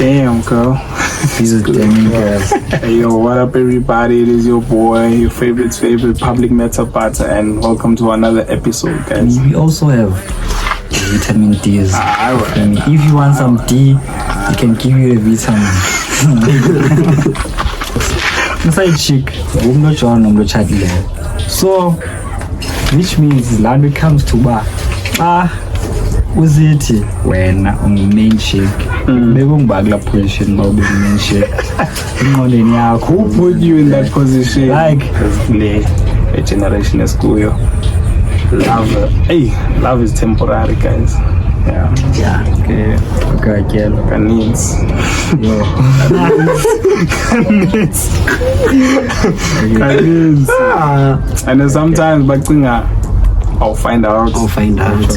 Damn, girl. These are damn girls. Hey, yo, what up, everybody? It is your boy, your favorite public meta butter, and welcome to another episode, guys. We also have vitamin D's. Alright. If you want some D, I can give you the vitamin. Inside chick, so which means land comes to bar. Uzithi wena ungu-main chick bekungibakula position ba ube-main chick ingqondweni yakho. Who put you in that position? Like a generation esikuyo. Love is temporary, guys. Yeah. Okay, girl. Kaninzi. Yo. Kaninzi. And then sometimes bacinga I'll find out,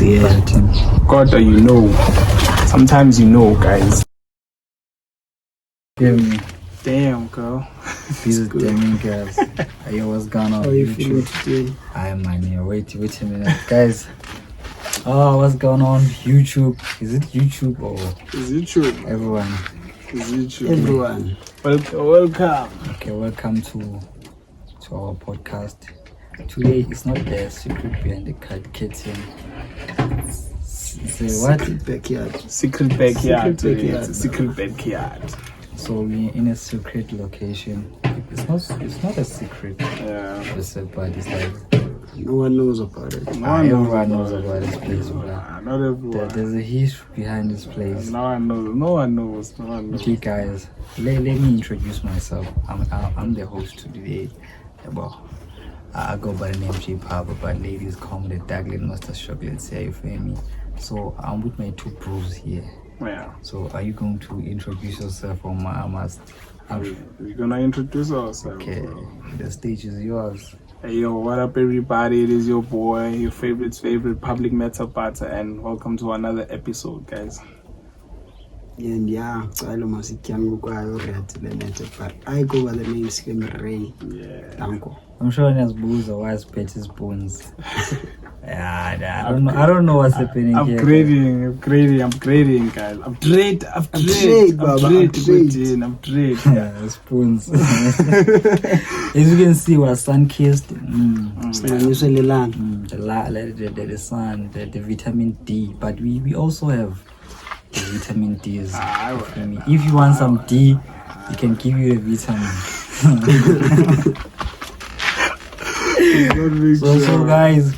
Yeah. God, you know. Sometimes you know, guys. Give me. Damn, girl. These are damn girls. Yo, what's going on? How are you feeling today? Hi, man. Yeah, wait a minute, guys. Oh, what's going on? YouTube? Is it YouTube or Is it true? everyone? Is it true? Everyone. Welcome. Okay, welcome to our podcast. Today it's not the secret behind the kitchen. It's what? Backyard. Secret backyard. Secret backyard. It's a secret backyard. So we're in a secret location. It's not a secret, Yeah. but it's like No one knows about it. everyone knows about this place, bro. Not everyone. There's a history behind this place. No one knows. Okay, guys, let me introduce myself. I'm the host today. Well, I go by the name J Papa, but ladies call me the Daglin Master Chocolate. Say, you feel me? So I'm with my two bros here. Yeah. So are you going to introduce yourself, or I must? We're gonna introduce ourselves. Okay, the stage is yours. Hey, yo, what up, everybody? It is your boy, your favorite public meta butter, and welcome to another episode, guys. And yeah, I go by the name Skim Ray. Yeah. Tanko. I'm sure he has booze or wise petty spoons. Yeah, I don't know what's happening here. Upgrading, guys. Upgrade. Yeah, spoons. As you can see, we're sun-kissed. The sun, the vitamin D. But we also have the vitamin D's. If you want some D, I can give you the vitamin. So guys,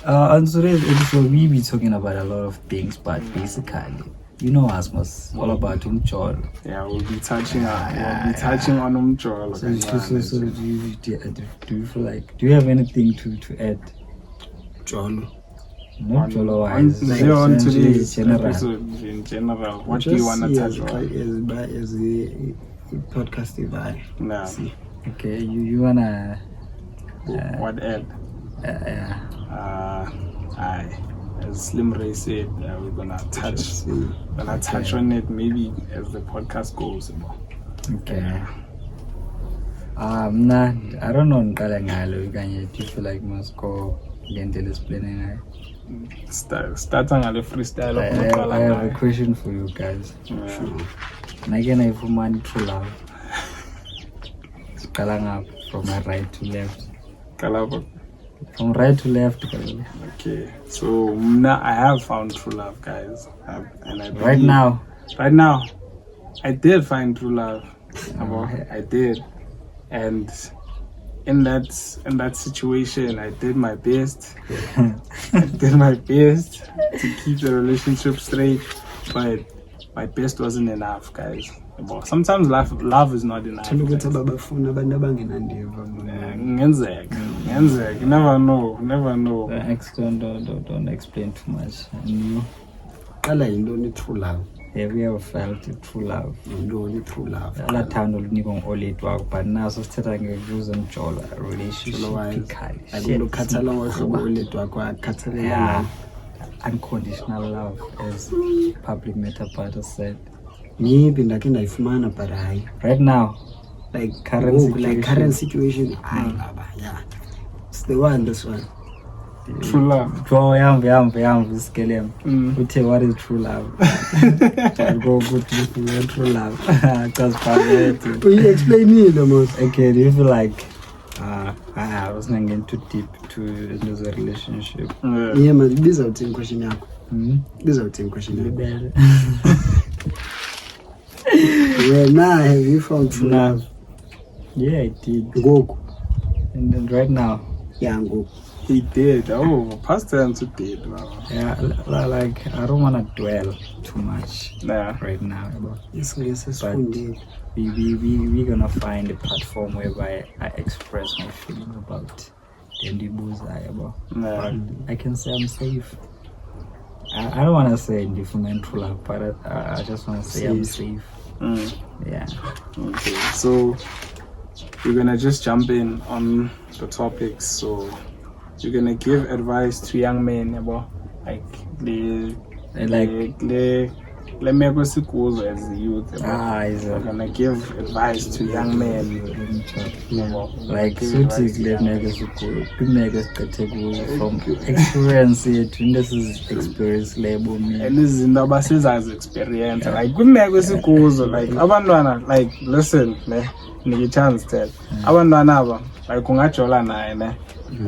on today's episode we be talking about a lot of things, but basically, you know us most all about umjolo. Yeah, we'll be touching on umjolo. So do you feel like, do you have anything to add? Jolo. Not jolo wise, on today's general. episode in general. What do you want to touch on? As a podcast vibe. Nah. Okay, you wanna What add? As Slim Ray said, we're gonna touch on it maybe as the podcast goes. Okay. Nah, I don't know. Do you feel like must go dental explaining? Starting on the freestyle. I have a question for you guys. And again, I for money true love. Calling up from my right to left. From right to left. Okay, so now I have found true love, guys. Right now, I did find true love. I did, and in that situation, I did my best. I did my best to keep the relationship straight, but my best wasn't enough, guys. Sometimes love is not enough. Ngenzeka. You never know. Don't explain too much. And you? I like don't true love. Have you ever felt true love? Don't true love. Ala thando lunikwa ole twakho, but naso sithetha ngeviews umjolo relationship khali. Unconditional love, as public meta part said. Maybe ndake ndayifumana but hayi right now, current situation. Yeah, it's the one, this one. True love. Bro, yam, scale him. What is true love? I'll go good to true love. Because You explain me the most. okay, do you feel like I was not getting too deep into the relationship? Yeah, man, this is the question yakho. This is the question yakho. Wena, have you found true love? Yeah, I did. Ngoku. And then right now, Yeah, ngoku. He did. Oh, past tense he did. Wow. yeah, like I don't want to dwell too much Yeah. right now. Yes, sifundile. We're gonna find a platform whereby I express my feeling about the bullseye about. Yeah. But I can say I'm safe. I don't want to say different true love, but I just want to say I'm safe. Yeah. Okay. So we're gonna just jump in on the topics. So you're gonna give advice to young men about like the meko sikuzo as a youth. We're gonna give advice to young men. Like from experience yethu this is experience label me and izinto abasizazi experience like kwimeko esikuzo like abantwana like listen ne nike chance tell abantwana aba like ungajola naye ne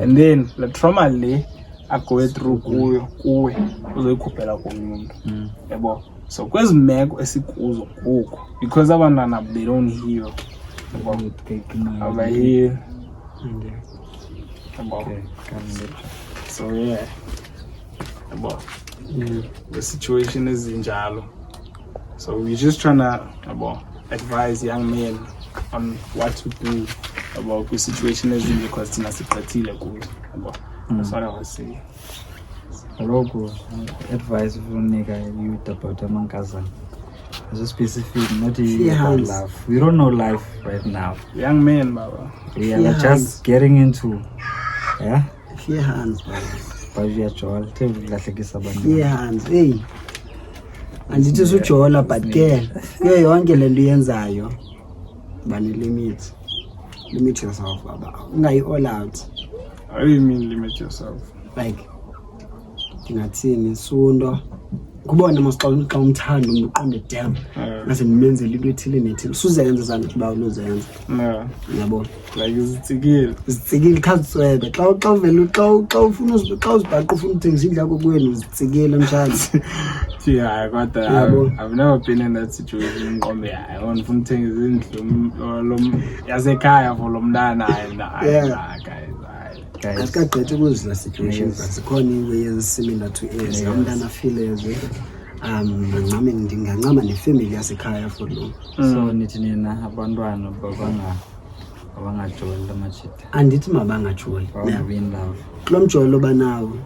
and then the trauma le ago through kuwe uzoyikhuphela komuntu yabo so kwezimeko esikuzo ngoku because abantwana they don't heal here. So yeah, the situation is injalo. So we're just trying to advise young men on what to do about the situation is in because it's not that's what I was saying. Logo advice from nigga youth about amankazana. So specific, not even about love. We don't know life right now. Young men, baba. We are just getting into, yeah. Fear hands, baba. But we are joel. Fear hands, hey. Andithi ujola but ke kuyo yonke lento yenzayo bani limit yourself baba. Ungayi all out. How do you mean limit yourself? Like ndingathini sundo kubona masixa umthanda umuntu uqonde damn ngase nimenzele into ethile nethile suzenza zanto uba unozenza yabo like izitsikile khaziswebe xa uvela xa ufuna xa uzibhaqa ufuna uthengisa indlako kwenu uzitsikile mshana yeah kodwa I've never been in that situation ngombe I want ufuna uthengisa indlu yasekhaya for lo mntana guys asikagqithe kuzila situations asikhona iways similar to ez umntana feel ezwe ndingancama nefamily yasekhaya for lo so nithi nina abantwana abangajoli amajita andithi mabangajoli in love kulo mjolo banawo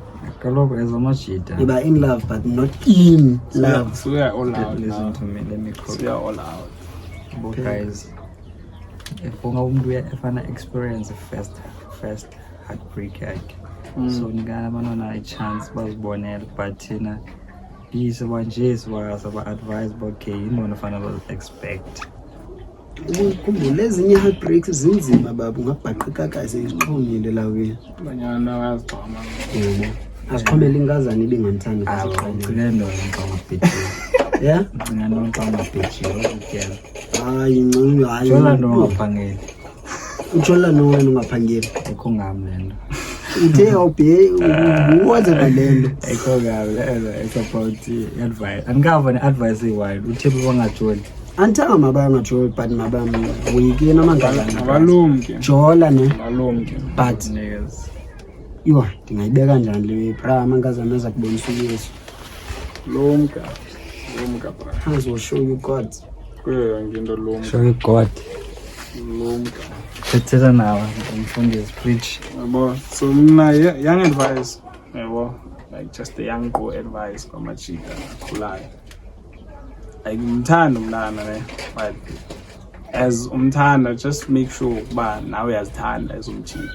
kaloku ezamajita iba in love but not in love so we are all out listen to me let me call we are all out but guys if umuntu efana experience first heartbreak yakhe so ningana abantwana i-chance bazibonela but thina isaba nje saba-advise ba okay yintona fanele bazi-expect ukhumbula ezinye heartbreaks zinzima baba ungabhaqika kaze izixhomile laweni abanyana bayazigcoma asiqhomela inkazana ibingamthandi ugcine nonxa ungabhejile yeah ugcine nonxa ungabhejile uzityela hayi nculu hayi jola nongaphangeli ujola nowena ungaphangeli ekho ngam le nto uthe awubhe uwenze nalento ekho ngam it's about i-advice andikava ne-advice eyi-wide uthephe bangajoli antanga mabangajoli but mabamuyikini amangazana abalumke jola ne abalumke but yho ndingayibeka njani le bra amangazana aza kubonisa uyesu lumka bra hands will show you God kuyo yonke into lumka show you God lumka thetha nawe umfundisi preach yabo so mna young advice yabo like just a young go advice kwamajita akhulayo like umthanda umntana ne but as umthanda just make sure ukuba nawe uyazithanda as umjita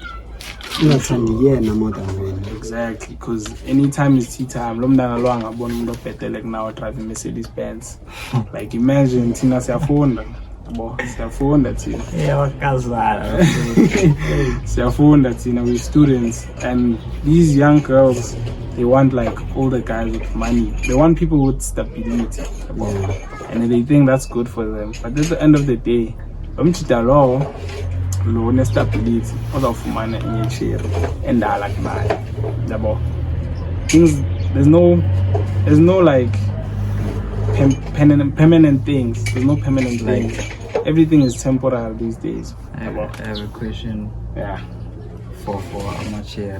ungathandi yena more than wena exactly because anytime is tea time lo mntana lo angabona umuntu obhetele kunawo drive Mercedes Benz like imagine thina siyafunda Yabo, siyafunda thina. Wakazala. Siyafunda thina, we're students, and these young girls, they want like older guys with money. They want people with stability. And they think that's good for them. But at the end of the day, low stability, money in your chair, and I like that. Things, there's no like permanent things. There's no permanent things. Everything is temporal these days. I have a question. Yeah. For amateur.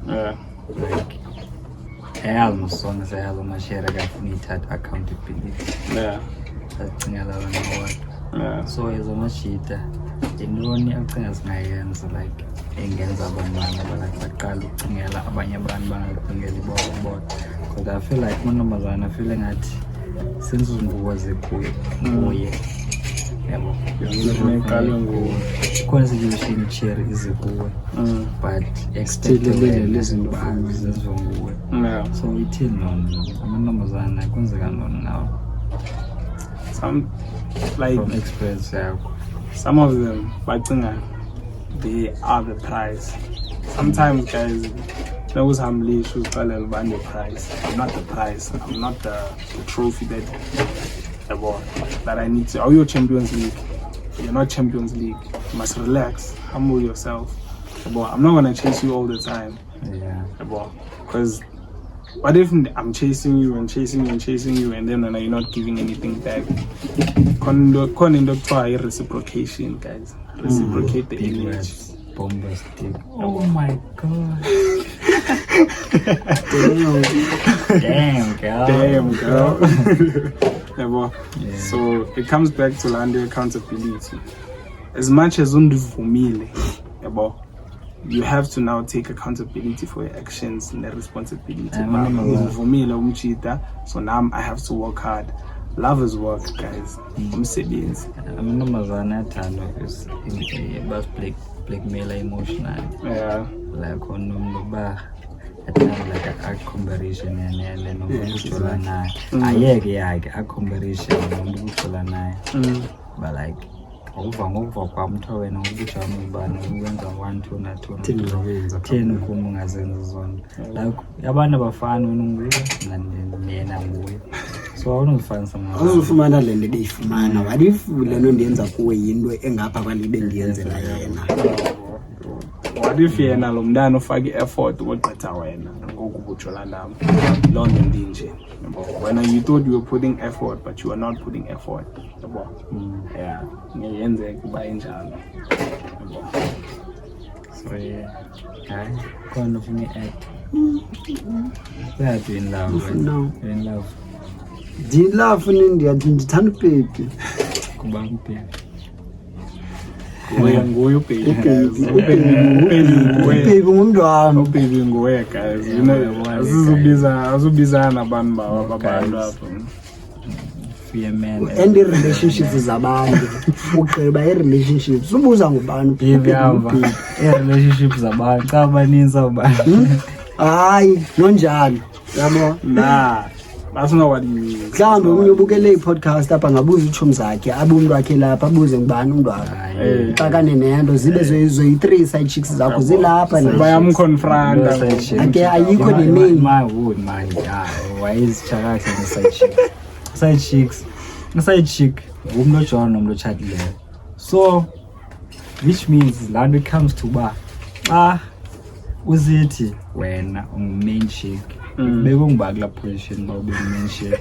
Yeah. Like, I almost want to say amateur. I got need that accountability. Yeah. That's what. Yeah. So as a machita, in only things I like engenza abantwana balaqala ukucingela abanye abantu bangacingeli bona because I feel like uNomazana I feel ngathi since unguwa zekuye kuye yabo Ngiqale nguwe. Constitution chair izekuwe but expected izinto zenziwe. Yeah. So ithini lona amantombazana kwenzeka ntoni ngawo Some like from experience yakho? some of them bacinga they are the prize. Sometimes guys knows I'm late to tell everyone the prize. I'm not the prize. I'm not the trophy that I need to. Are you Champions League? You're not Champions League. You must relax, humble yourself. I'm not gonna chase you all the time. Yeah. Because what if I'm chasing you and chasing you and chasing you and then you're not giving anything back? Reciprocation, guys. Reciprocate the Big image. words, bombastic. Oh my god. Damn girl. Damn, girl. Yeah. Yeah. So it comes back to land accountability. As much as undivumile, you have to now take accountability for your actions and the responsibility. So now I have to work hard. Love is work, guys. Amantombazana athanda blackmail emotional. Yeah. Like unomntu uba athanda like a-comparison nomuntu ujola naye ayeke yakhe a-comparison nomuntu ujola naye but like ngokuva kwami kuthiwa wena ngokujama ubani ukwenza 1 2 na 2 10 kum ungazenza zona like abantu abafani wena unguye nena nguye so awunozifanisa awuzufumana le nto beyifumana walifu le nto ndiyenza kuwe yinto engapha kwale bendiyenzela yena. What if yena lo mntana ufake i-effort ukugqitha wena ngoku bujola nami loo nto ndinje when you thought you were putting effort but you are not putting effort yeah ngiyenzeka uba injalo so yeah hayi khona ufuna i-act that in love No. in love Ndilove ndithanda upepi. kuba mphi nguye ubhebi Upepi ngumntu wami. ubhebi nguye guys azubizana abantu babantu apho fear man And i-relationships zabantu ugqiba i-relationships ubuza ngubani i-relationships zabantu xa baninzi abantu hayi nonjalo yabo. nah that's not what you mean. Mhlawumbe umnye ubukele i-podcast apha ngabuza utshomi zakhe abe umntu wakhe lapha abuze ngubani umntu wakhe xakane nento zibe zoyi-3 side chicks zakho zilapha bayamconfronta ake ayikho nemini. my wood man wayezitsha kahle nge-side chicks i-side chick ngumntu ojona nomntu otshatileyo so which means laa nto it comes to uba xa uzithi wena ungu-main chick bekunguba kulaa position uba ube ngu-main chick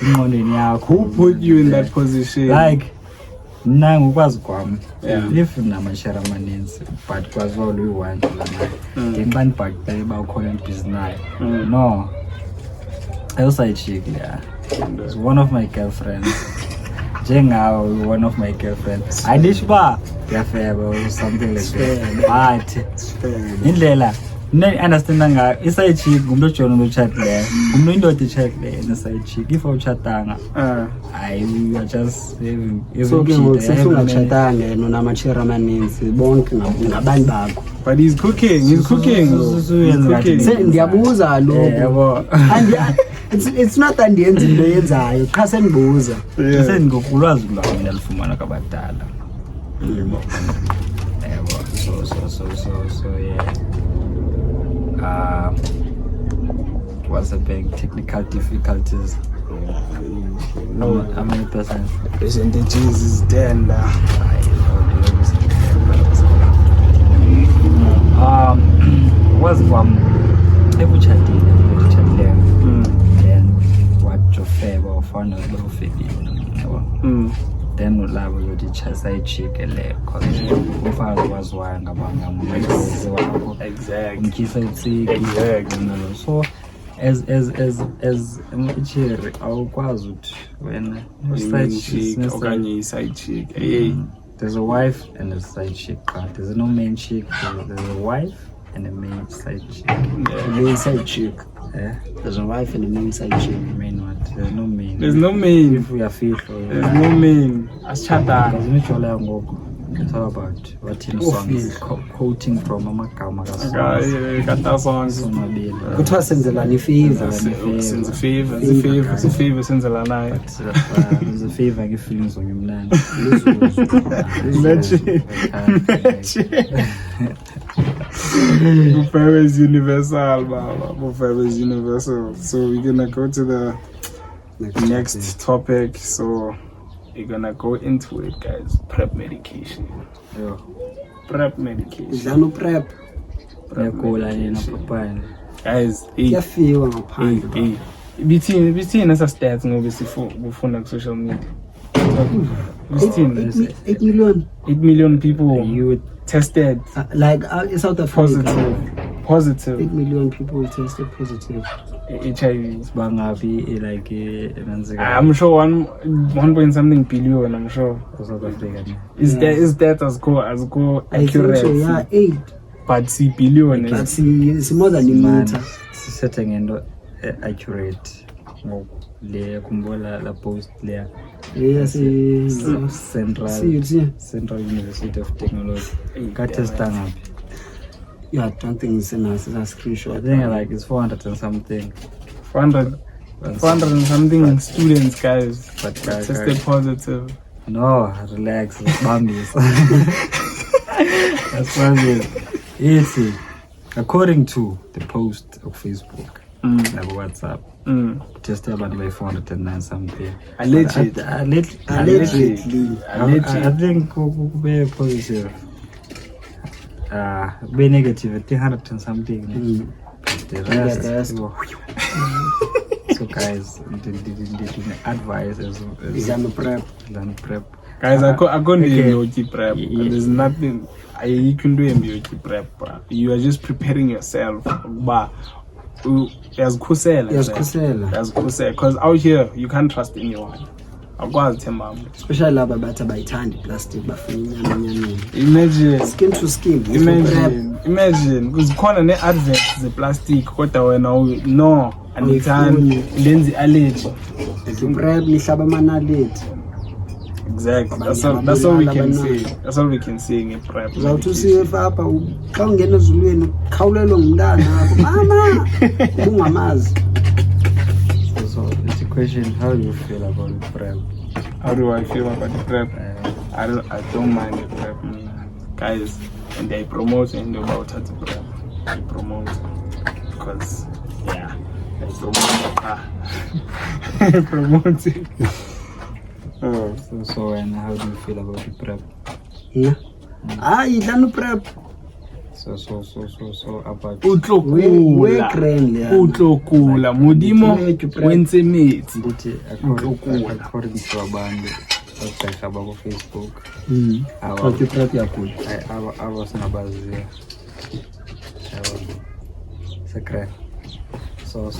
ingqondweni yakho who put you in that position like mna ngokwazi kwam Yeah. if namashare amaninzi but kwaziwa luyi-1 lanayo ngenxa ndibhaqile uba ukhona endibhizi nayo no ayoside chick leya is one of my girlfriends njengawe one of my girlfriends ayinditsho uba ndiyafeba or something like that but indlela mna-understanda ngayo i-side chick ngumntu ojona umntu otshatileyo ngumntu indoda etshatileyo ne-side chick if awutshatanga hayi you are just So ke ngoku sesungatshatanga yena namatshera amaninzi bonke ngabantu bakho. but he's cooking Suyenza kathi Ndiyabuza yabo lokho it's not that ndiyenza into yenzayo qha sendibuza sendingolwazi lwam mina lufumana kabadala so yeah was a big technical difficulties. How many percent? Percentages is 10 now. Was from ebuchadile then wajofeba ufana lofeli then ulabo uyothi side chick le cause umfazi waziwayo ngabanga umsebenzi wakho Exactly. umkhisa utsiki Exactly. So as mchiri awukwazi ukuthi wena Side chick okanye side chick. Hey. There's a wife and a side chick. There's no main chick. There's a wife and a main side chick. the main side chick. Yeah. There's a wife and a main side chick. Main what? There's no main. There's no main. If we are faithful. There's no main. Aschata. Because we try to it's all about what in songs quoting from amagama kaSongs. Kata songs. Kuthiwa senzelana ifavor. Senza favor senzela naye. There's a favor I feelings on your man. Buffet is universal, baba. Buffet is universal. So we're gonna go to the next topic. So we're gonna go into it, guys. Prep medication. Yeah. Prep medication. Idlana prep. Yakola yena papaya. Guys, hey, Kuyafiwa ngaphandle. hey. Bithini esa stats ngobe sifunda ku social media. Bithini 8 million 8 million people You tested like in South Africa. positive 8 million people tested positive. HIV. bangabi like I'm sure 1 point something billion. I'm sure. South Africa. Is that as go I think accurate? so, yeah, 8. But see billion. But it's more than a Man, meter. setting and accurate. Le kumbola la post le Yes, Central University of Technology. Katesta ngapi? yeah, I don't think it's a screenshot. I think like it's 400 and something. 400 and something students, guys. But Tested positive. No, relax, Bambies. That's Bambies. Easy. According to the post of Facebook, like WhatsApp, tested about like 409 something. Alleged. Allegedly. I think be positive. Be negative, 300 and something. The rest. So guys, the advice is Exam prep. learn prep. Guys, I can't do Okay. MBOT prep. Yeah. There's nothing you can do MBOT prep. Bro. You are just preparing yourself. But there's kusela. Yes, kusela. There's kusela. Because out here, you can't trust anyone. Especially laba bathi abayithandi plastic bafuna inyama. Imagine. Skin to skin. Imagine. Because khona ne-adverts ze-plastic kodwa wena no andithandi lenzi allergy. Prep nihlaba amanaleti. Exactly. That's all we can say. That's all we can say in prep. Uzawuthi usifa apha xa ungena ezulwini ukhawulelwe ngumntana wakho. Mama, ungamazi. So it's a question, how do you feel about the prep? How do I feel about the prep? I don't mind the prep, guys, and they promote and about how to prep. They promote because yeah, they promote it. Oh. So and how do you feel about the prep? Yeah. Idlana prep. So about Utlokula modimo wenze metsi according to abantu abagqirha bako Facebook. Prep yakho. Abasingabaziyo. Secret. So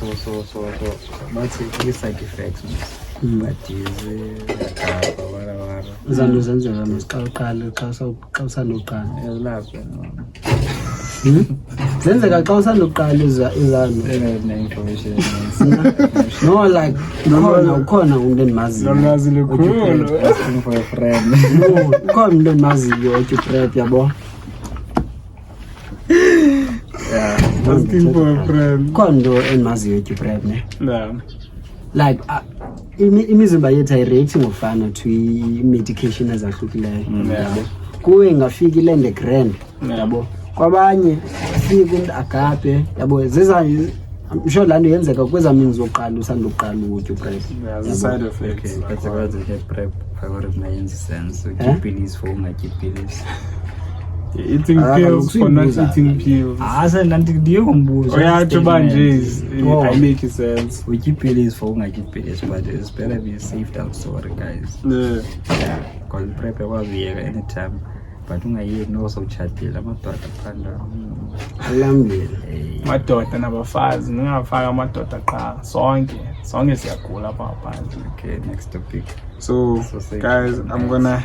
bathi i-side effects but Izanto zenzeka masiqala xa usanoqala. Yazilapha Zenzeka xa usanoqala izanto. information. No, like ukhona umuntu endimaziyo. nolwazi lukhulu. Asking for a friend. Ukhona umuntu endimaziyo othi prep yabo. Yeah. Asking for a friend. Kondo enmaziyo iDuprep ne. Yeah. Like imizimba yethu ayirate ngofana to i-medication ezahlukileyo yabo. Kuwe ngafika ilende grand yabo. Kwabanye fika agape yabo ziza msho laa nto yenzeka kwezaa mini zoqala usandoqala uDuprep. Yeah, the side effects. Okay, but about the prep favorite mayenza sense. So keep pills for ungatyi pills. Eating pills for not eating pills. Asa nanti ndiye ngombuzo. Oyatsho manje I make sense. We keep pills for ungatyi pills, but it's better be safe than sorry, guys. Yeah. Yeah, because prep yakwaziyeeka anytime. But ungayeki nosowutshatile amadoda phanda. Alambile. Madoda nabafazi ningafaka amadoda qha sonke siyagula apha phandle. Okay, next topic. So guys, I'm gonna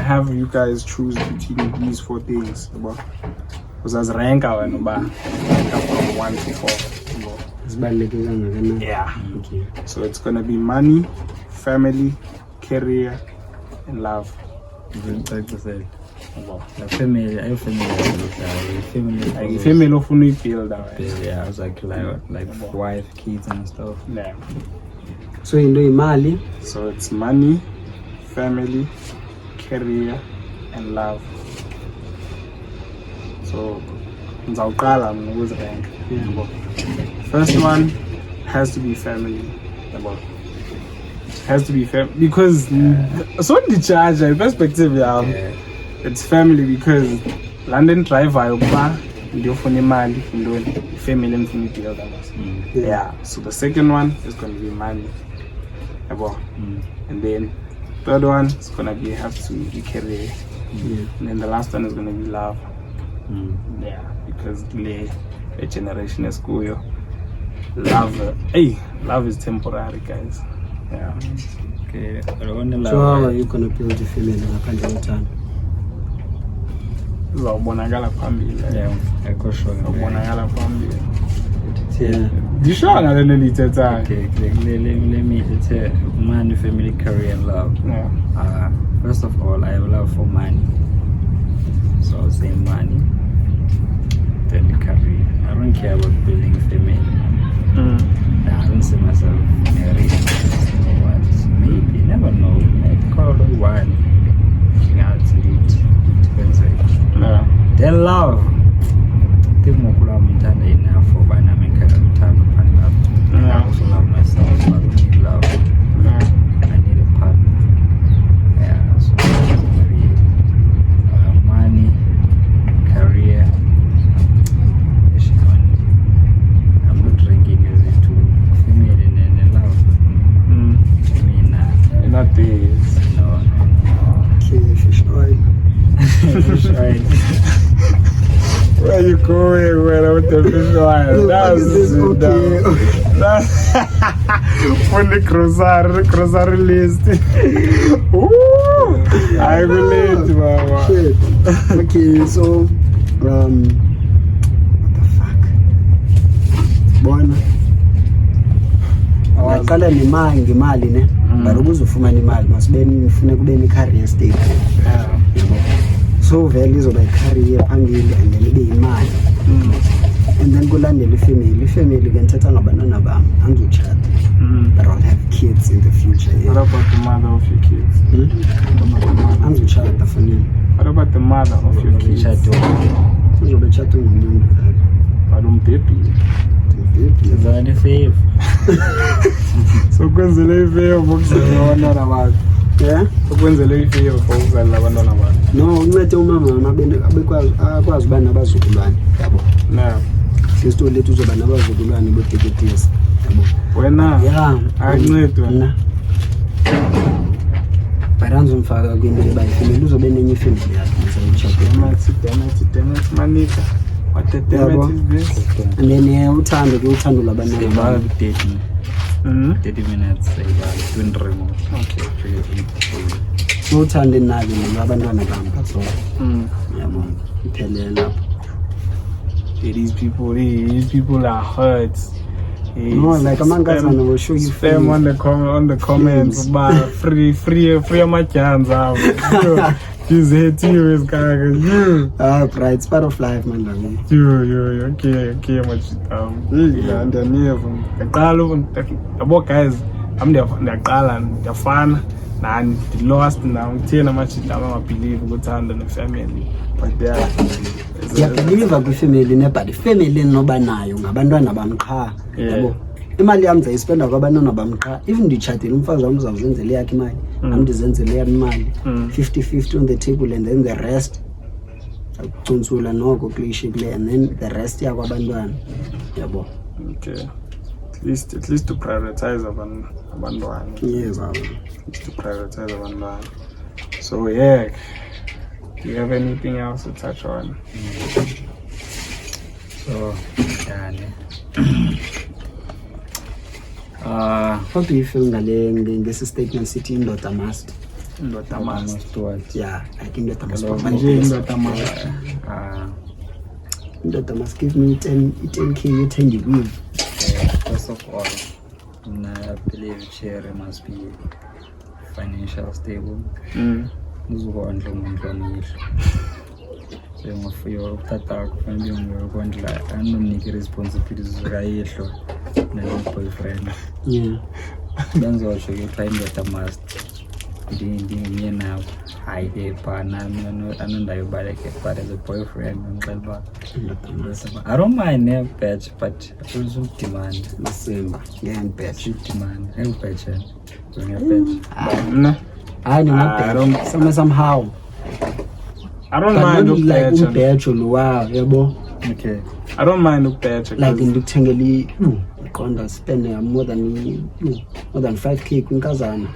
have you guys choose between these 4 things. Because ranka wena ba from 1 to 4. Sibaluleke kangakanani? Yeah. Okay. So it's gonna be money, family, career, and love. Like I said, the family, Like family often we build that. Yeah, I was like wife, kids and stuff. Yeah. So into imali. So it's money, family, career, and love. So ngizawuqala mina ukuzirank. First one has to be family. Has to be family because so the charge perspective it's family because London driver yokuba ndiyofuna imali ndoni family emfuna ibuild yeah. So the second one is going to be money. And then third one is going to be career. And then the last one is going to be love. Yeah, because the generation is cool. Love is temporary, guys. Yeah. Okay. So how are you gonna build the family ngaphandle kothando? Uzawubonakala phambili. Yeah, akho sure. Uzawubonakala phambili. Yeah. Disho ngale nilithethayo. Okay, let me say money, family, career, and love. Yeah. First of all, I have love for money. So I'll say money, then career. I don't care about building a family. I don't see myself married or what. Maybe, never know. Maybe call it one. Depends. Yeah. Then love. Think more than enough for when I'm in kind of time and love. I also love myself. I don't need love. I need a partner. Yeah, so money, career. I'm not drinking as it to female and love. I mean, Not this. no. Okay, fish oil. Fish oil. Where you going with the fish oil? That's on the grocery list. Ooh, I relate, mama. Shit. Okay, so what the fuck? Bona. Ngaqala ngemali ne. But ukuze ufumane imali masifune kube ne-career stable. Yeah. So vele izoba i-career phambili and then ibe imali. And then kulandela ifamily ke ndithetha ngabantwana bam angizotshata. But I'll have kids in the future. What about the mother of your kids? Angizotshata fanele. What about the mother of your kids? Uzobe tshata ngumuntu. But baby. Zani fave. So kwenzele ifeyo ngokuzala abantwana bakhe. Yeah? Kwenzele ifeyo ngokuzala abantwana bakhe. No, uncede umama akwazi uba nabazukulwane yabo. Yeah. Sisto lethu uzoba nabazukulwane boteketisi yabo. Wena Yeah, akuncedwa. Na. Baranzomfaka kwinto bayifemeli uzobe nenye ifemeli yakhe Damn it, manika. What the damn it is this? and then uthando labantwana About bam. 30 minutes, about 20 remote. Okay. So uthando nalo labantwana bam so yabo iphelele lapho. These people are hurt. No, like amankazana will show you spam on the comments about free amajanza. He's hating you as you. Bro, it's part of life, man. You, okay, much. Yeah, and then guys, I'm the fan, and the lost now. Tell much I don't believe good under the family, but there. Ngiyabelieve kwifamily nebhadi family noba nayo ngabantwana bamqha yabo imali yami ndiyispenda kwabantwana bamqha even ndichatile umfazi wami uzawuzenzela yakhe imali nami ndizenzele yami imali 50-50 on the table and then the rest akucunsula noko klishe kule and then the rest yakwabantwana yabo. Okay, at least to prioritize abantwana. Yes, to prioritize abantwana. So yeah, do you have anything else to touch on? So how do you feel ngale statement sithi indoda must? Indoda must what? Yeah, like indoda must. Indoda must give me 10k you 10 you give. First of all, I believe Cherry must be financial stable. Uzokondla umuntu omile. So ngofuna ukuthatha kufanele ngokondla anomnike responsibilities zokayihlo boyfriend. Yeah. Benzosho ke xa indoda must ndinye nawo hayi ke bana anondayibaleke but as a boyfriend ngixelba I don't mind a badge but also demand the same badge demand a badge I don't somehow I don't mind like badge wow yabo. Okay, I don't mind badge like ndikuthengeli iqonda spend more than 5k kwinkazana.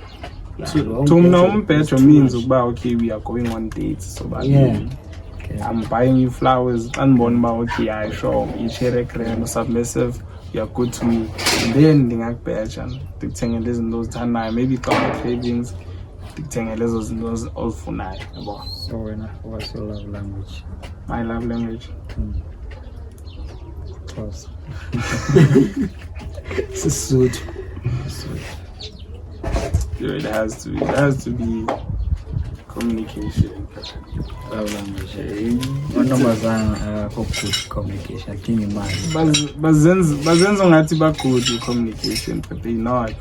To umbhejo means ukuba okay we are going on dates so but yeah. Okay. I'm buying you flowers unborn about okay I show ichere creme submissive you are good to me and then ndingakubheja ndikuthengele izinto ozithandayo maybe xa cravings ndikuthengele ezo zinto ozifunayo yabo. So what's your love language? My love language Close. Sisuthu. It has to be communication. Love language. Mantombazana good communication. Thing in mind. Bazenza ngathi ba good communication but they not.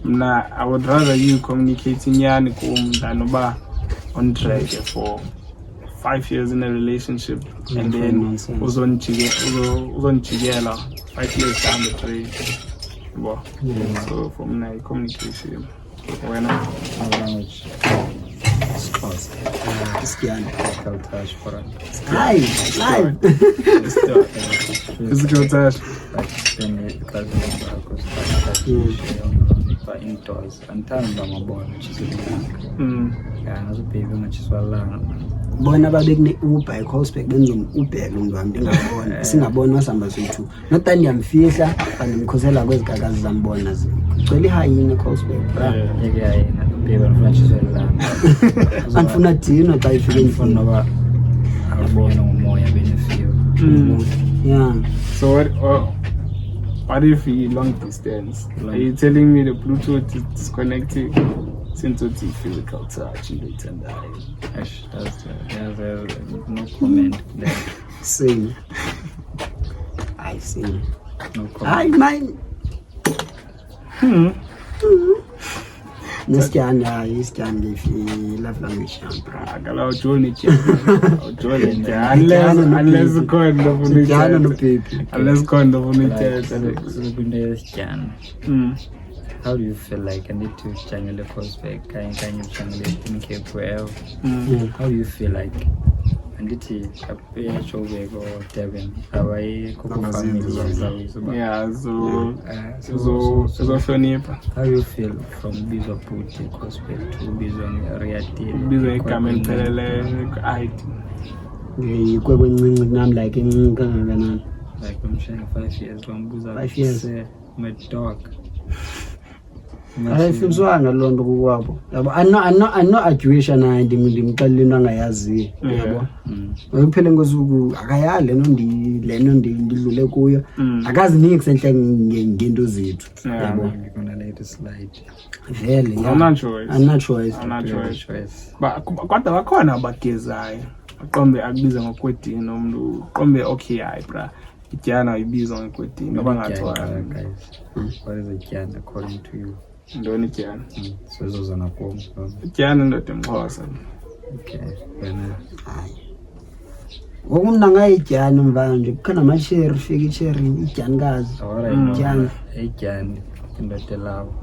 Mna I would rather you communicating yani kum than oba on track for 5 years in a relationship and then uzonjikela 5 years down the track. So for me, communication. When language. Spouse. Physical touch for live. Physical touch. Like spend indoors and time by my boy, which is yeah, as a baby, which is well bona babekune Uber eCospec benza Uber lo muntu wami ngiyabona singabona wasihamba sethu not ndiyamfihla andimkhosela kwezigagazi zambona zicela ihayini eCospec bra yeke hayina baby anifuna anifuna dino xa ifike ngifuna noba abona umoya benefeel yeah. So what if we long distance? Are you telling me the Bluetooth is disconnecting? Since it's physical touch, you can die. There's no comment there. Same. I see. No comment. I mine. This can if you love language. Unless how do you feel like I need to channel the prospect? Can you channel it in Cape Well? How do you feel like I need to appear show or Devin? How I family? Yeah, so funny. How do you feel from Bizo Puti prospect to Bizo Riati? Bizo coming pelele like I'm saying 5 years. 5 years. My dog. ayifiswanga loo nto kukwabo yabo ano-arguation naye ndimxelela into angayaziyo yabo kuphele ngosuku akayali leno ndidlule kuyo akaziniki sentle ngento zethu yabo vele anachoice kodwa bakhona abagezayo aqombe akubiza ngokwedini umntu qombe okay hayi bra ityana ibiza ngokwedini abangathwala what is ityana according to you? Ndoni ityana Sezozana kum ityana ndoda emxhosa. Okay wena hayi ngoku mna ngayityana mvanje kukhona amasheri fika icheri ityanikazi ityana ityani indoda lawo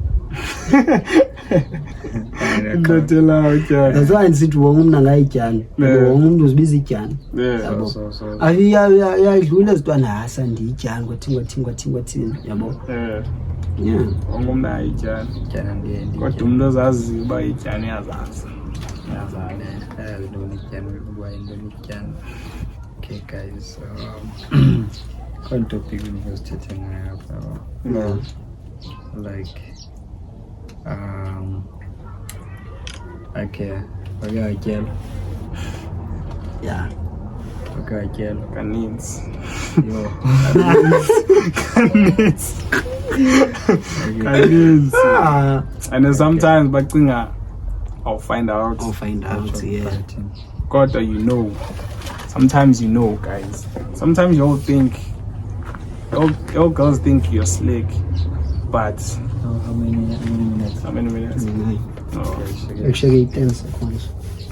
ndotelayo ityana that's why ndisithi wonke umntu angayityana wonke umntu uzibiza ityana yabo ayadlula ezintwana hasa ndiyityana kwathini yabo yeah wonke umntu ayityana kodwa umntu ozaziyo uba ityana iyazazi okay guys current topic we was chatting about like okay girl yeah girl kaninzi yo kaninzi and then sometimes bacinga I'll find out yeah kodwa you know sometimes you know guys sometimes you all think all girls think you're slick but how many minutes actually 10 seconds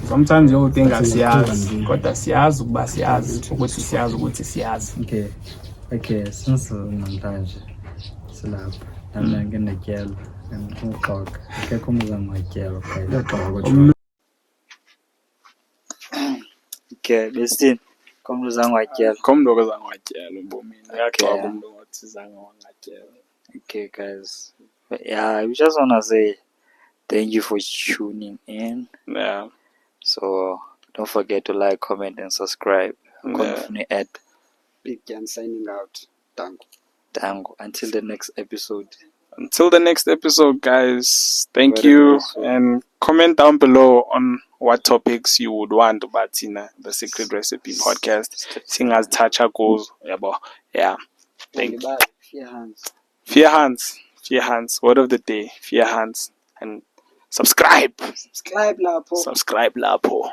sometimes you all think asiyazi kodwa siyazi ukuba siyazi ukuthi siyazi ukuthi siyazi okay since namhlanje silapha nami ngenetyelo ngokuxoxa akekho umzamo watyelo okay besini komntu zange watyelo komntu okezange watyela ebomini uyaxoka umntu othi zange wangatyela. Okay guys, yeah, we just want to say thank you for tuning in. Yeah, so don't forget to like, comment and subscribe. Continue at Big Jan signing out. Dango. Until the next episode guys, thank you and comment down below on what topics you would want about the Secret Recipe podcast. Singers touch our goals. Yeah, thank you. Fear hands. Word of the day, fear hands. And subscribe. Subscribe, Lapo. Subscribe, Lapo.